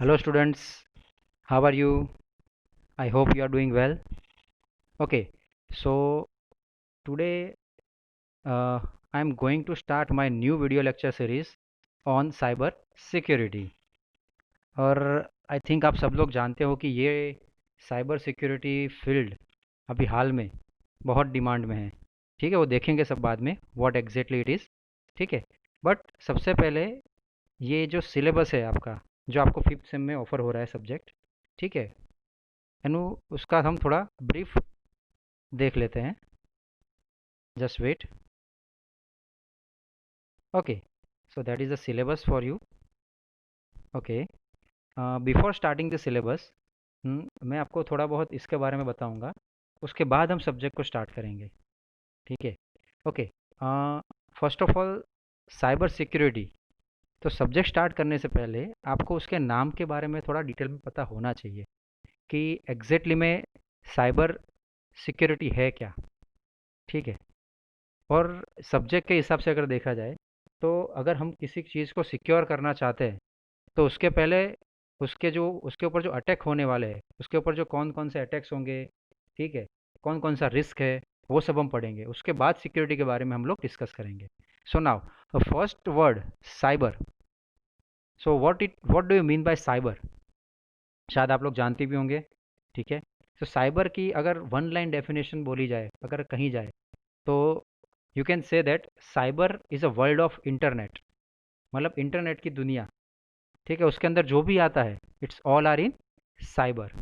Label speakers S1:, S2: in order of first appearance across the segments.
S1: Hello students, how are you? I hope you are doing well. Okay, so today uh, I am going to start my new video lecture series on cyber security. और I think आप सब लोग जानते हो कि ये cyber security field अभी हाल में बहुत डिमांड में है। ठीक है, वो देखेंगे सब बाद में व्हाट एग्जैक्टली इट इज़। ठीक है, बट सबसे पहले ये जो सिलेबस है आपका, जो आपको फिफ्थ सेम में ऑफर हो रहा है सब्जेक्ट, ठीक है, एनु उसका हम थोड़ा ब्रीफ देख लेते हैं। Just wait. Okay, so that is the syllabus for you. Okay, before starting the syllabus मैं आपको थोड़ा बहुत इसके बारे में बताऊंगा, उसके बाद हम सब्जेक्ट को स्टार्ट करेंगे। ठीक है। Okay, first of all cyber security. तो सब्जेक्ट स्टार्ट करने से पहले आपको उसके नाम के बारे में थोड़ा डिटेल में पता होना चाहिए कि एग्जैक्टली में साइबर सिक्योरिटी है क्या। ठीक है, और सब्जेक्ट के हिसाब से अगर देखा जाए तो अगर हम किसी चीज़ को सिक्योर करना चाहते हैं तो उसके पहले उसके ऊपर जो अटैक होने वाले हैं, उसके ऊपर जो कौन कौन से अटैक्स होंगे, ठीक है, कौन कौन सा रिस्क है, वो सब हम पढ़ेंगे। उसके बाद सिक्योरिटी के बारे में हम लोग डिस्कस करेंगे। So now first word cyber. So what do you mean by cyber, शायद आप लोग जानते भी होंगे। ठीक है, तो साइबर की अगर वन लाइन डेफिनेशन बोली जाए, अगर कहीं जाए, तो you can say that cyber is a world of internet. मतलब इंटरनेट की दुनिया। ठीक है, उसके अंदर जो भी आता है it's all are in cyber.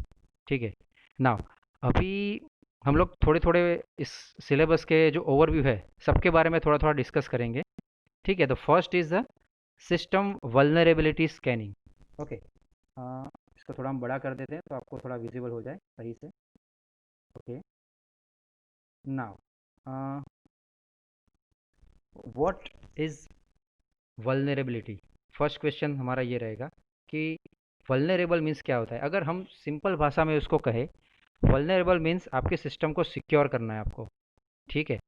S1: ठीक है, नाउ अभी हम लोग थोड़े थोड़े इस सिलेबस के जो ओवरव्यू है सबके बारे में थोड़ा थोड़ा डिस्कस करेंगे। ठीक है, तो first is the system vulnerability scanning. Okay, इसको थोड़ा हम बड़ा कर देते हैं तो आपको थोड़ा विजिबल हो जाए सही से। Okay, now what is vulnerability. First question हमारा ये रहेगा कि वल्नरेबल मीन्स क्या होता है। अगर हम सिंपल भाषा में उसको कहें, वल्नरेबल मीन्स आपके सिस्टम को सिक्योर करना है आपको। ठीक है,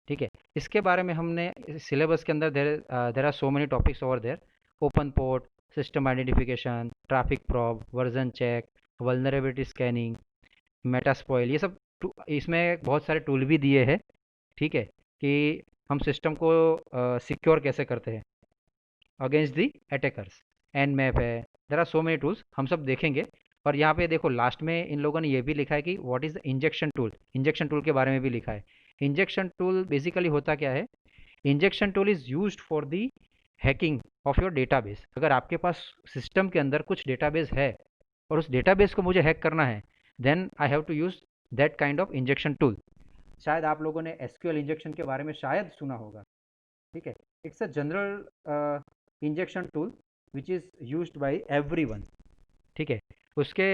S1: ठीक है, इसके बारे में हमने सिलेबस के अंदर there are so many topics over there. Open port, system identification, traffic probe, version check, vulnerability scanning, Metasploit, ये सब इसमें बहुत सारे टूल भी दिए हैं। ठीक है, कि हम सिस्टम को सिक्योर कैसे करते हैं against the attackers. Nmap है, there are so many tools, हम सब देखेंगे। और यहाँ पे देखो लास्ट में इन लोगों ने ये भी लिखा है कि what is the injection tool. Injection tool के बारे में भी लिखा है। इंजेक्शन टूल बेसिकली होता क्या है। Injection tool is used for the hacking of your database. अगर आपके पास सिस्टम के अंदर कुछ डेटाबेस है और उस डेटाबेस को मुझे हैक करना है, then I have to use that kind of injection tool. शायद आप लोगों ने एसक्यूएल इंजेक्शन के बारे में शायद सुना होगा। ठीक है, it's a general injection tool which is used by everyone. ठीक है, उसके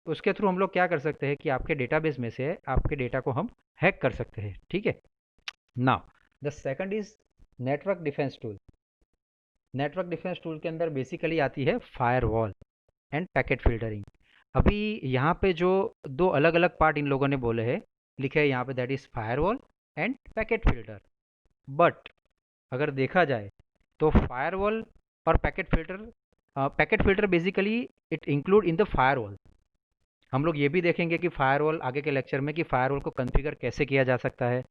S1: उसके थ्रू हम लोग क्या कर सकते हैं कि आपके डेटाबेस में से आपके डेटा को हम हैक कर सकते हैं। ठीक है, now the second is network defence tool. Network defence tool के अंदर बेसिकली आती है फायरवॉल एंड पैकेट फिल्टरिंग। अभी यहाँ पे जो दो अलग अलग पार्ट इन लोगों ने बोले हैं, लिखे हैं यहाँ पे, that is firewall end packet filter. But अगर देखा जाए तो फायरवॉल और packet filter basically it include in the firewall. हम लोग ये भी देखेंगे कि फायरवॉल आगे के लेक्चर में, कि फायरवॉल को कॉन्फ़िगर कैसे किया जा सकता है,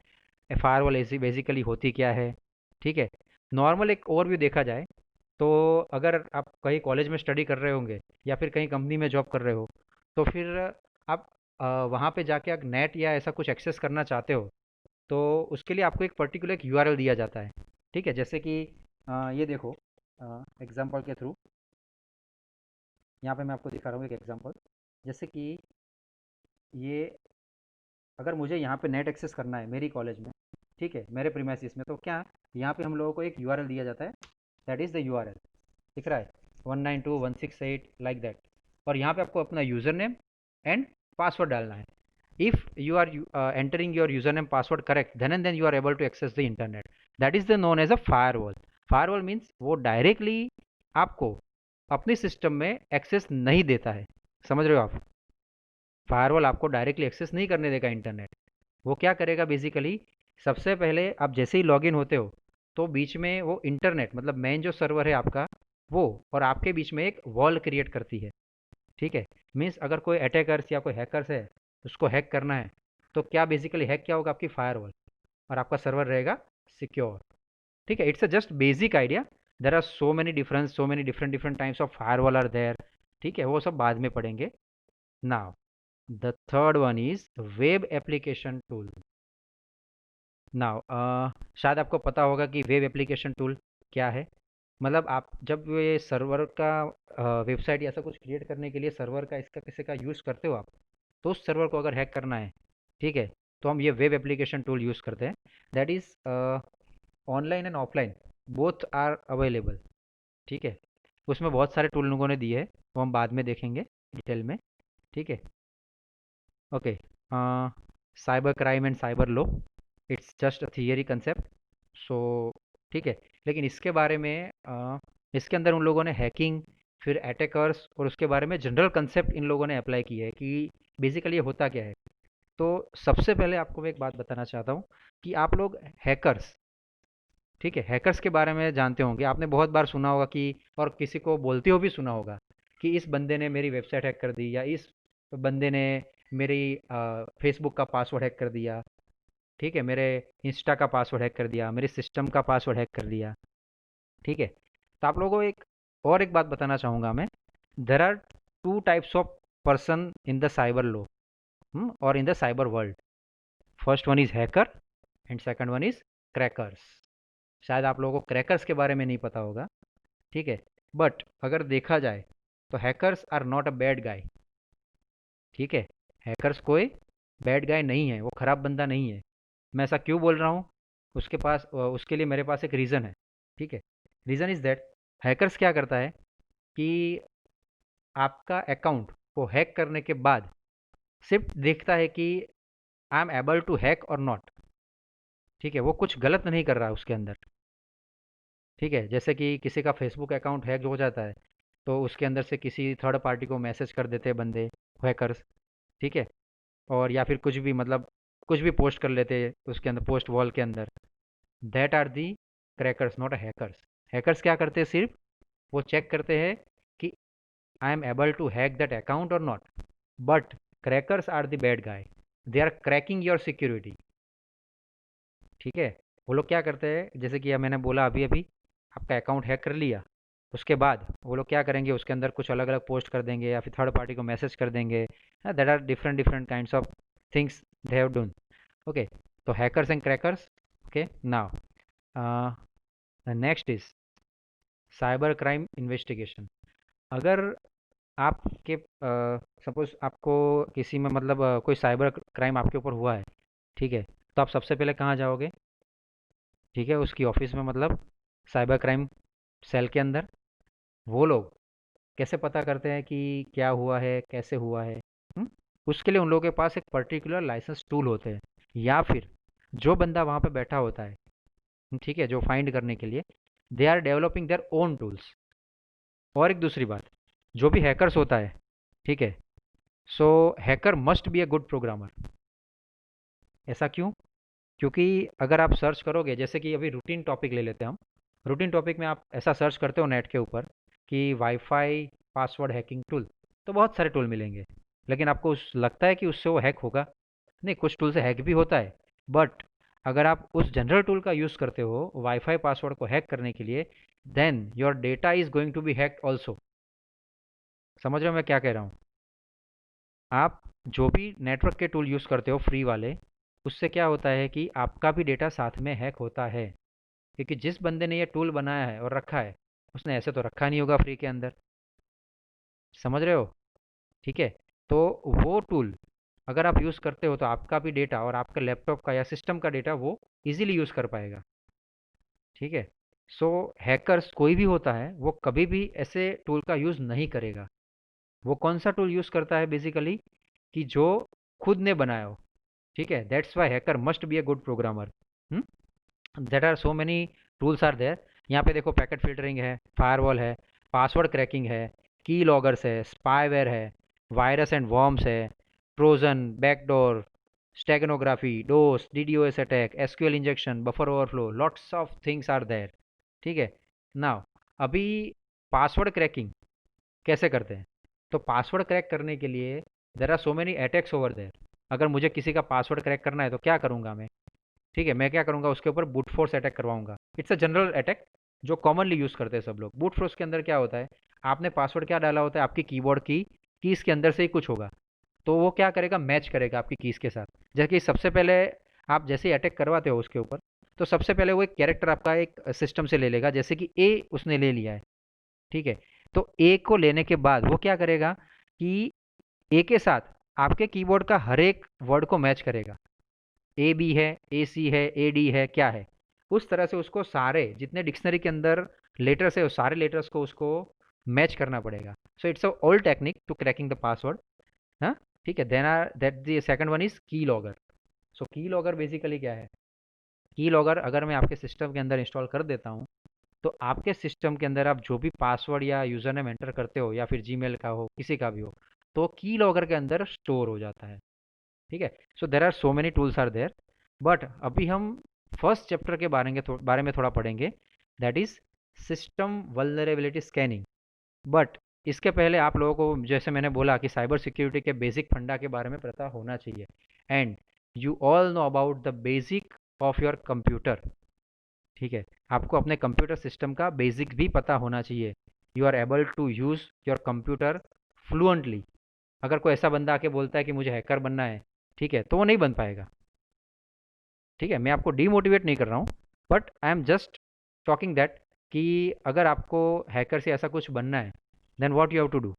S1: फायरवॉल ऐसी बेसिकली होती क्या है। ठीक है, नॉर्मल एक ओवरव्यू देखा जाए तो अगर आप कहीं कॉलेज में स्टडी कर रहे होंगे या फिर कहीं कंपनी में जॉब कर रहे हो, तो फिर आप वहाँ पे जाके अगर नेट या ऐसा कुछ एक्सेस करना चाहते हो तो उसके लिए आपको एक पर्टिकुलर एक यूआरएल दिया जाता है। ठीक है, जैसे कि ये देखो, एग्जांपल के थ्रू यहाँ पे मैं आपको दिखा रहा हूँ एक एग्जांपल। जैसे कि ये, अगर मुझे यहाँ पे नेट एक्सेस करना है मेरी कॉलेज में, ठीक है, मेरे प्रीमाइसिस में, तो क्या यहाँ पे हम लोगों को एक यूआरएल दिया जाता है, दैट इज़ द यूआरएल। दिख रहा है 192.168 लाइक दैट। और यहाँ पे आपको अपना यूज़र नेम एंड पासवर्ड डालना है। If you are entering your user name password correct, then and then you are able to access the internet. That is the known as a firewall. Firewall means वो directly आपको अपने system में access नहीं देता है। समझ रहे हो आप, फायरवॉल आपको डायरेक्टली एक्सेस नहीं करने देगा इंटरनेट। वो क्या करेगा बेसिकली, सबसे पहले आप जैसे ही लॉगिन होते हो तो बीच में वो इंटरनेट, मतलब मेन जो सर्वर है आपका, वो और आपके बीच में एक वॉल क्रिएट करती है। ठीक है। मीन्स अगर कोई अटैकर्स या कोई हैकर्स है, उसको हैक करना है, तो क्या बेसिकली हैक क्या होगा, आपकी फायरवॉल, और आपका सर्वर रहेगा सिक्योर। ठीक है, it's a just basic idea. There are so many different different types of firewall are there. ठीक है, वो सब बाद में पढ़ेंगे। Now the third one is web application tool. Now शायद आपको पता होगा कि वेब एप्लीकेशन टूल क्या है। मतलब आप जब ये सर्वर का वेबसाइट या ऐसा कुछ क्रिएट करने के लिए सर्वर का इसका किसी का यूज़ करते हो आप, तो उस सर्वर को अगर हैक करना है, ठीक है, तो हम ये वेब एप्लीकेशन टूल यूज़ करते हैं। That is online and offline both are available. ठीक है, उसमें बहुत सारे टूल लोगों ने दिए हैं, वो हम बाद में देखेंगे डिटेल में। ठीक है, okay. Cyber crime and cyber law, it's just a theory concept. So ठीक है, लेकिन इसके बारे में इसके अंदर उन लोगों ने हैकिंग, फिर अटैकर्स और उसके बारे में जनरल कंसेप्ट इन लोगों ने अप्लाई किए है कि बेसिकली ये होता क्या है। तो सबसे पहले आपको मैं एक बात बताना चाहता हूँ कि आप लोग हैकर्स, ठीक है, हैकर्स के बारे में जानते होंगे, आपने बहुत बार सुना होगा कि, और किसी को बोलते हो भी सुना होगा कि इस बंदे ने मेरी वेबसाइट हैक कर दी, या इस बंदे ने मेरी फेसबुक का पासवर्ड हैक कर दिया, ठीक है, मेरे इंस्टा का पासवर्ड हैक कर दिया, मेरे सिस्टम का पासवर्ड हैक कर दिया। ठीक है, तो आप लोगों को एक बात बताना चाहूँगा मैं। There are two types of person in the cyber law, और in the cyber world. First one is hacker and second one is crackers. शायद आप लोगों को क्रैकर्स के बारे में नहीं पता होगा। ठीक है, बट अगर देखा जाए तो hackers are not a bad guy. ठीक है, हैकर्स कोई बैड गाय नहीं है, वो खराब बंदा नहीं है। मैं ऐसा क्यों बोल रहा हूँ, उसके लिए मेरे पास एक रीज़न है। ठीक है, रीज़न इज़ दैट हैकर्स क्या करता है कि आपका अकाउंट को हैक करने के बाद सिर्फ देखता है कि I am able to hack और नॉट। ठीक है, वो कुछ गलत नहीं कर रहा है उसके अंदर। ठीक है, जैसे कि किसी का फेसबुक अकाउंट हैक हो जाता है, तो उसके अंदर से किसी थर्ड पार्टी को मैसेज कर देते हैं बंदे, हैकर्स। ठीक है, और या फिर कुछ भी, मतलब कुछ भी पोस्ट कर लेते हैं उसके अंदर, पोस्ट वॉल के अंदर। That are the crackers, not a hackers. Hackers क्या करते हैं, सिर्फ वो चेक करते हैं कि I am able to hack that account और not. But crackers are the bad guy, they are cracking your security. ठीक है, वो लोग क्या करते हैं, जैसे कि मैंने बोला अभी अभी, आपका अकाउंट हैक कर लिया, उसके बाद वो लोग क्या करेंगे, उसके अंदर कुछ अलग अलग पोस्ट कर देंगे या फिर थर्ड पार्टी को मैसेज कर देंगे। That are different different kinds of things they have done. Okay, तो hackers and crackers. Okay, now the next is cyber crime investigation. अगर आपके सपोज आपको किसी में, मतलब कोई साइबर क्राइम आपके ऊपर हुआ है, ठीक है, तो आप सबसे पहले कहाँ जाओगे, ठीक है, उसकी ऑफिस में, मतलब साइबर क्राइम सेल के अंदर। वो लोग कैसे पता करते हैं कि क्या हुआ है, कैसे हुआ है? हुँ? उसके लिए उन लोगों के पास एक पर्टिकुलर लाइसेंस टूल होते हैं, या फिर जो बंदा वहाँ पे बैठा होता है, ठीक है, जो फाइंड करने के लिए, they are developing their own tools. और एक दूसरी बात, जो भी हैकर्स होता है, ठीक है, so hacker must be a good programmer. ऐसा क्यों? क्योंकि अगर आप सर्च करोगे, जैसे कि अभी रूटीन टॉपिक ले लेते हैं हम, रूटीन टॉपिक में आप ऐसा सर्च करते हो नेट के ऊपर कि वाईफाई पासवर्ड हैकिंग टूल, तो बहुत सारे टूल मिलेंगे। लेकिन आपको लगता है कि उससे वो हैक होगा? नहीं, कुछ टूल से हैक भी होता है, बट अगर आप उस जनरल टूल का यूज़ करते हो वाईफाई पासवर्ड को हैक करने के लिए, then your data is going to be hacked also. समझ रहे हो मैं क्या कह रहा हूँ? आप जो भी नेटवर्क के टूल यूज़ करते हो फ्री वाले, उससे क्या होता है कि आपका भी डेटा साथ में हैक होता है। क्योंकि जिस बंदे ने ये टूल बनाया है और रखा है, उसने ऐसे तो रखा नहीं होगा फ्री के अंदर। समझ रहे हो? ठीक है, तो वो टूल अगर आप यूज़ करते हो, तो आपका भी डेटा और आपका लैपटॉप का या सिस्टम का डेटा वो इजीली यूज़ कर पाएगा। ठीक है, सो हैकर्स कोई भी होता है, वो कभी भी ऐसे टूल का यूज़ नहीं करेगा। वो कौन सा टूल यूज़ करता है बेसिकली, कि जो खुद ने बनाया हो। ठीक है, that's why hacker must be a good programmer. That are so many tools are there. यहाँ पे देखो, पैकेट फिल्टरिंग है, फायरवॉल है, पासवर्ड क्रैकिंग है, की लॉगर्स है, स्पाईवेयर है, वायरस एंड वॉर्म्स है, trojan, backdoor, steganography, DoS, DDoS attack, SQL injection, buffer overflow, lots of things are there. ठीक है, नाउ अभी पासवर्ड क्रैकिंग कैसे करते हैं? तो पासवर्ड क्रैक करने के लिए there are so many attacks over there. अगर मुझे किसी का पासवर्ड क्रैक करना है तो क्या करूँगा मैं? ठीक है, मैं क्या करूँगा, उसके ऊपर बूट फोर्स अटैक करवाऊंगा। इट्स अ जनरल अटैक जो कॉमनली यूज़ करते हैं सब लोग। बूट फोर्स के अंदर क्या होता है, आपने पासवर्ड क्या डाला होता है, आपकी कीबोर्ड की कीज़ के अंदर से ही कुछ होगा, तो वो क्या करेगा, मैच करेगा आपकी कीज़ के साथ। जैसे कि सबसे पहले आप जैसे ही अटैक करवाते हो उसके ऊपर, तो सबसे पहले वो एक कैरेक्टर आपका एक सिस्टम से ले लेगा, जैसे कि ए उसने ले लिया है। ठीक है, तो ए को लेने के बाद वो क्या करेगा कि ए के साथ आपके कीबोर्ड का हर एक वर्ड को मैच करेगा। ए बी है, ए सी है, ए डी है, क्या है, उस तरह से उसको सारे जितने डिक्शनरी के अंदर लेटर्स है, उस सारे लेटर्स को उसको मैच करना पड़ेगा। So it's a old technique to cracking the password. हाँ, ठीक है। Then are that the second one is key logger. So key logger basically क्या है, की लॉगर अगर मैं आपके सिस्टम के अंदर इंस्टॉल कर देता हूँ, तो आपके सिस्टम के अंदर आप जो भी पासवर्ड या यूज़र नेम एंटर करते हो, या फिर जीमेल का हो, किसी का भी हो, तो की लॉगर के अंदर स्टोर हो जाता है। ठीक है, so there are so many tools are there, but अभी हम फर्स्ट चैप्टर के बारे में थोड़ा पढ़ेंगे, that is system vulnerability scanning. But इसके पहले आप लोगों को, जैसे मैंने बोला कि साइबर सिक्योरिटी के बेसिक फंडा के बारे में पता होना चाहिए। And you all know about the basic of your computer. ठीक है, आपको अपने कंप्यूटर सिस्टम का बेसिक भी पता होना चाहिए। You are able to use your computer fluently. अगर कोई ऐसा बंदा आके बोलता है कि मुझे हैकर बनना है, ठीक है, तो वो नहीं बन पाएगा। ठीक है, मैं आपको डीमोटिवेट नहीं कर रहा हूँ, but I am just talking that कि अगर आपको हैकर से ऐसा कुछ बनना है, then what you have to do,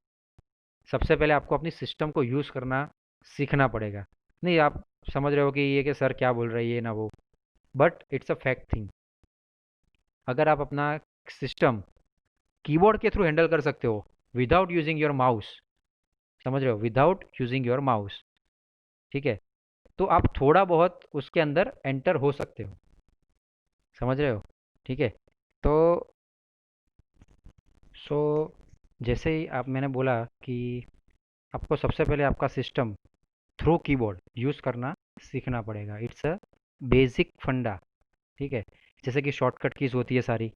S1: सबसे पहले आपको अपनी सिस्टम को यूज़ करना सीखना पड़ेगा। नहीं, आप समझ रहे हो कि ये कि सर क्या बोल रही है ना वो, but it's a fact thing. अगर आप अपना सिस्टम कीबोर्ड के थ्रू हैंडल कर सकते हो विदाउट यूजिंग योर माउस, समझ रहे हो, विदाउट यूजिंग योर माउस, ठीक है, तो आप थोड़ा बहुत उसके अंदर एंटर हो सकते हो, समझ रहे हो। ठीक है, तो सो जैसे ही आप, मैंने बोला कि आपको सबसे पहले आपका सिस्टम थ्रू कीबोर्ड यूज़ करना सीखना पड़ेगा। इट्स अ बेसिक फंडा। ठीक है, जैसे कि शॉर्टकट कीज़ होती है सारी,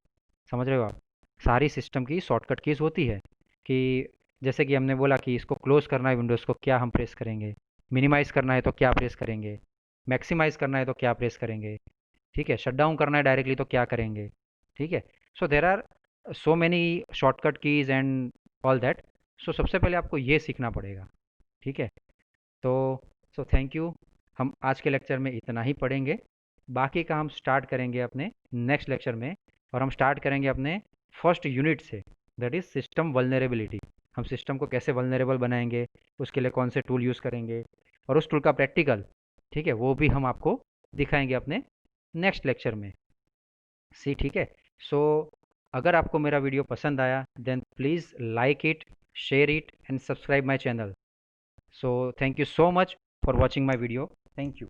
S1: समझ रहे हो आप, सारी सिस्टम की शॉर्टकट कीज़ होती है कि जैसे कि हमने बोला कि इसको क्लोज़ करना है विंडोज़ को, क्या हम प्रेस करेंगे, मिनिमाइज़ करना है तो क्या प्रेस करेंगे, मैक्सिमाइज़ करना है तो क्या प्रेस करेंगे, ठीक है, शट डाउन करना है डायरेक्टली तो क्या करेंगे। ठीक है, so there are so many shortcut keys and all that. So सबसे पहले आपको ये सीखना पड़ेगा। ठीक है, तो सो थैंक यू। हम आज के लेक्चर में इतना ही पढ़ेंगे, बाकी का हम स्टार्ट करेंगे अपने नेक्स्ट लेक्चर में। और हम स्टार्ट करेंगे अपने फर्स्ट यूनिट से, दैट इज़ सिस्टम वल्नरेबिलिटी। हम सिस्टम को कैसे वल्नरेबल बनाएंगे, उसके लिए कौन से टूल यूज़ करेंगे, और उस टूल का प्रैक्टिकल, ठीक है, वो भी हम आपको दिखाएंगे अपने नेक्स्ट लेक्चर में। सी, ठीक है। सो अगर आपको मेरा वीडियो पसंद आया, then please like it, share it and subscribe my channel. So thank you so much for watching my video. Thank you.